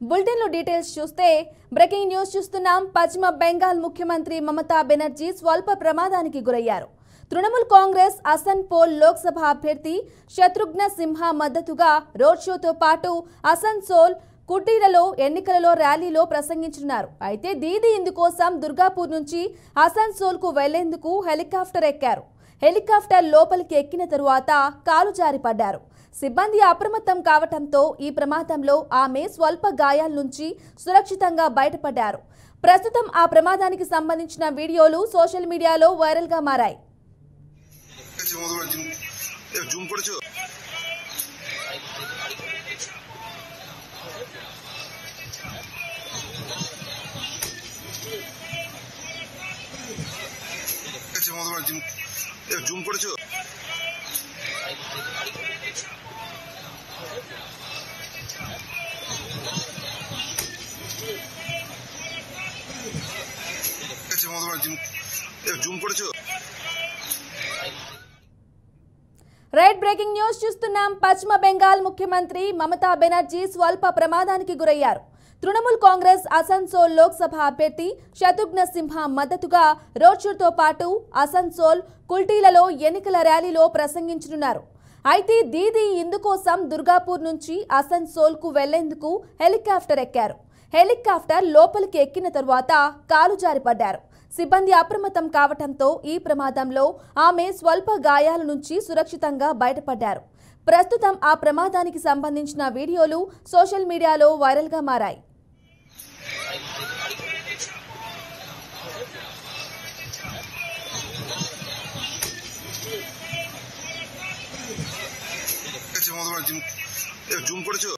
Bulletin లో details చూస్తే breaking news చూస్తున్నాం. పశ్చిమ బెంగాల్ ముఖ్యమంత్రి మమతా బెనర్జీ స్వల్ప ప్రమాదానికి గురయ్యారు. తృణమూల్ కాంగ్రెస్ అసన్సోల్ లోక్సభ అభ్యర్థి శత్రుఘ్న సిన్హా మద్దతుగా రోడ్ షోతో పాటు అసన్సోల్ కుటీలలో ఎన్నికలలో ర్యాలీలో ప్రసంగించనున్నారు. అయితే దీదీ ఇందుకోసం దుర్గాపూర్ నుంచి అసన్సోల్ కు వెళ్లేందుకు హెలికాప్టర్ ఎక్కారు. హెలికాప్టర్ లోపలికి ఎక్కిన తరువాత కాలు జారి పడ్డారు. సిబ్బంది అప్రమత్తం కావడంతో ఈ ప్రమాదంలో ఆమె స్వల్ప గాయాల నుంచి సురక్షితంగా బయటపడ్డారు. ప్రస్తుతం ఆ ప్రమాదానికి సంబంధించిన వీడియోలు సోషల్ మీడియాలో వైరల్ గా మారాయి. రైట్, బ్రేకింగ్ న్యూస్ చూస్తున్నాం. పశ్చిమ బెంగాల్ ముఖ్యమంత్రి మమతా బెనర్జీ స్వల్ప ప్రమాదానికి గురయ్యారు. తృణమూల్ కాంగ్రెస్ అసన్సోల్ లోక్సభ అభ్యర్థి శత్రుఘ్న సిన్హా మద్దతుగా రోడ్ షోతో పాటు అసన్సోల్ కుల్టీలలో ఎన్నికల ర్యాలీలో ప్రసంగించనున్నారు. అయితే దీదీ ఇందుకోసం దుర్గాపూర్ నుంచి అసన్సోల్ కు వెళ్లేందుకు హెలికాప్టర్ ఎక్కారు. హెలికాప్టర్ లోపలికి ఎక్కిన తరువాత కాలు జారి పడ్డారు. సిబ్బంది అప్రమత్తం కావడంతో ఈ ప్రమాదంలో ఆమె స్వల్ప గాయాల నుంచి సురక్షితంగా బయటపడ్డారు. ప్రస్తుతం ఆ ప్రమాదానికి సంబంధించిన వీడియోలు సోషల్ మీడియాలో వైరల్ గా మారాయి. জুম করেছো